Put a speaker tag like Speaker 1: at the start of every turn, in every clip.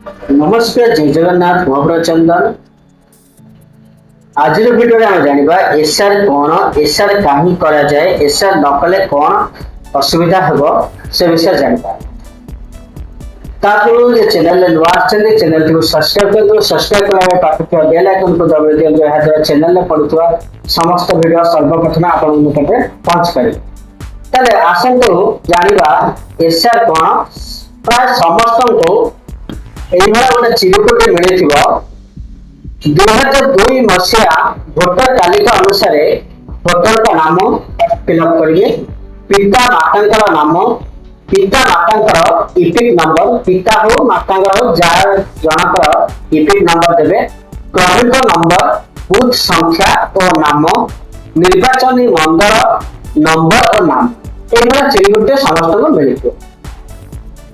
Speaker 1: नमस्कार जय जगन्नाथ मोहब्र चंदन आज भिडियो आम जाना एसआर कौन एसआर कहीं करा जाए एसआर न कले कौन असुविधा हम से विषय जानवा चैनल नुआ चैनल टी सब्सक्राइब कर सब्सक्राइब कला पाखे बेल आइकन को दबाई दिखाँ यहाँ चैनल में पड़ुवा समस्त भिडियो सर्वप्रथम आपण निकटे पहुंच पारे आसतु जाना एसआर कौन प्राय समस्त को गोटे चिरुकटे मिली 2002 मसीहा भोटर तालिका अनुसार भोटर का नाम फिलअप करेंगे पिता माता नाम पिता माता इपिक नंबर पिता हो माता हो जार जनकर इपिक नंबर देवे क्रमिक नंबर बूथ संख्या और नाम निर्वाचन मंडल नंबर और नाम ये चिरुकटे समस्त को मिल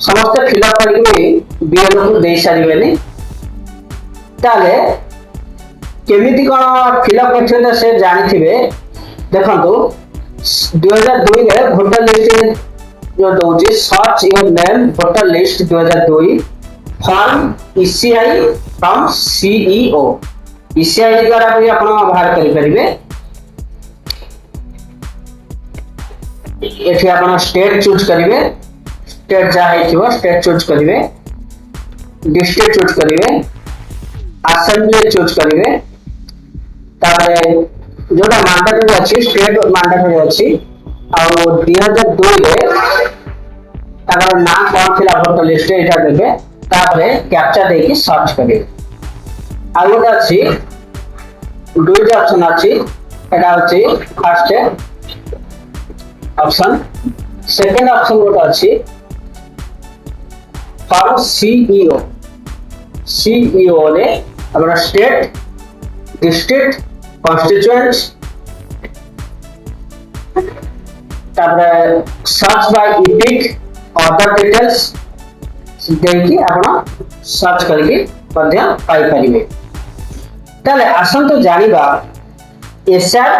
Speaker 1: समस्त फिलअप करके बीएलओ को दे सारे केमिति कौन फिलअप कर से जानी देखो 2002 रे भोटर लिस्ट जो दौर search your name voter list 2002 form ECI from CEO ECI द्वारा भी आप बाहर करेंगे ये आप स्टेट चूज करेंगे स्टेट जहाँ स्टेट चूज करेंगे डिस्ट्रिक्ट चूज करेंगे असेंबली चूज करेंगे जोटा मैंडेटरी अच्छी स्टेट मैंडेटरी अच्छी आ 2002 ना कौन थी भोटर लिस्ट यहाँ देवे कैप्चा देके सर्च करेंगे आ गोटे अच्छी दुईट ऑप्शन अच्छी फर्स्ट ऑप्शन सेकंड ऑप्शन गोटे अच्छी फॉर्म सीईओ सीईओ रे अपना state district constituents search by EPIC other details देखिए आप सर्च करके पाई पारे ताले आसंतु जानिबा एसआर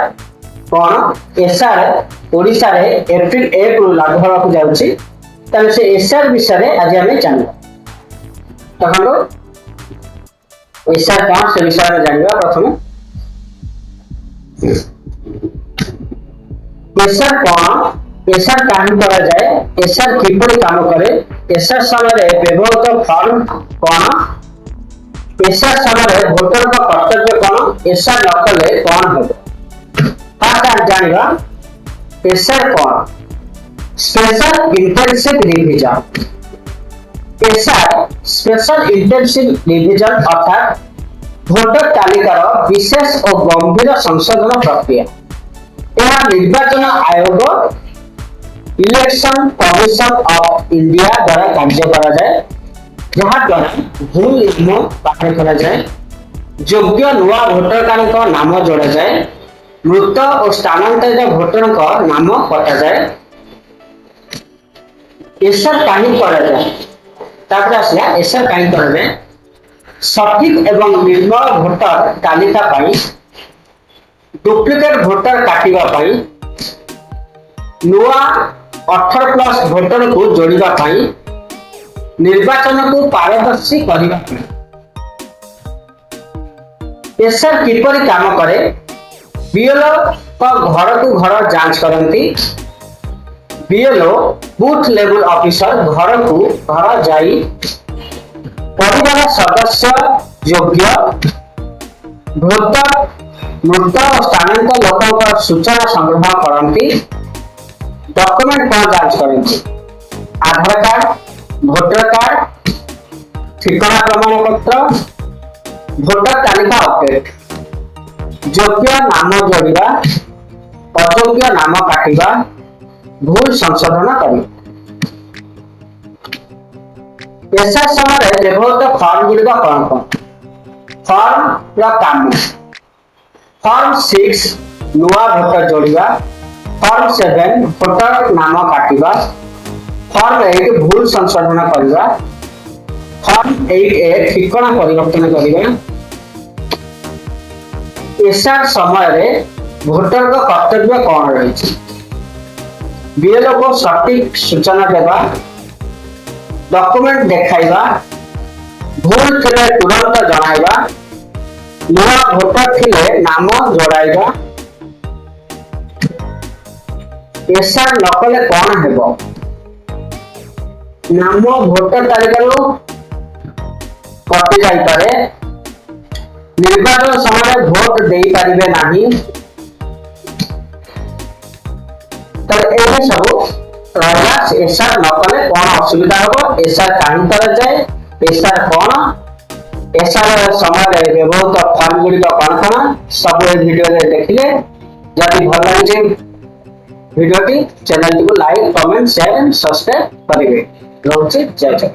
Speaker 1: कौन एसआर ओडिशा रे एप्रिल 1 रु लागू होबाकू जाउची ताले से एसआर विषय आज आम जानवा देखो एसआर कौन से विषय में जानवा प्रथम एसआर कौन एसआर कहीं करा जाए एसआर किपरि काम करे एसआर समय व्यवहृत फॉर्म कौन एसआर समय भोटर का कर्तव्य कौन एसआर न कले कौन हो जानिबा एसआर कौन special intensive revision SR special intensive revision अर्थात भोटर तालिकार विशेष और गंभीर संशोधन प्रक्रिया यह निर्वाचन आयोग इलेक्शन कमिशन ऑफ इंडिया द्वारा कार्य करा जाए जहाँ द्वारा भूल नियम पालन करा जाए योग्य नुआ भोटर का नाम जोड़ा जाए मृत और स्थानांतरित भोटर का नाम कटा जाए एसआर कहीं करा जाए एसआर कहीं करा जाए सठिक एवं निर्मल भोटर तालिका डुप्लिकेट भोटर काटिबा नुआ 18+ भोटर को जोड़िबा निर्वाचन को पारदर्शी करने एसआर किपरि काम करे बीएलओ घर को घर जांच करती बीएलओ बूथ लेवल ऑफिसर घर को घर जाई परिवार सदस्य योग्य भोटर मृत और स्थानांतरित लोकों का सूचना संग्रह करती डॉक्यूमेंट कौन जांच करती आधार कार्ड भोटर कार्ड ठिकाना प्रमाण पत्र भोटर तालिका अपडेट योग्य नाम जोड़िबा अयोग्य नाम काटिबा भूल संशोधन करना एसआर समय व्यवहृत फॉर्म गुड़िक कौन कौन फॉर्म काम फॉर्म 6 नुआ भोटर जोड़िबा फॉर्म 7 भोटर नाम काटिबा फॉर्म 8 भूल संशोधन करबा फॉर्म 8A ठिकाना परिवर्तन करबा एसआर समय भोटर का कर्तव्य कौन रही बीएलओ को सटीक सूचना देवा डॉक्यूमेंट देखाइबा भूल थे तुरंत जणाइबा नुआ भोटर थिले नाम जोड़ाइबा एसआर नकले कौन हेबो नाम भोटर तालिका कटि जाई पारे निर्वाचन समय भोट दे पारिबे नाही तर एहे सब रहला एसआर नकले कौन असुविधा हो एसआर काहे करा जाए एसआर कौन एसआर समय व्यवहृत फॉर्म गुड़ी कौन कौन सब वीडियो रे देखिले जदि भल लगे वीडियो टी चैनल को like comment share and subscribe करिवे रोचे जय जय।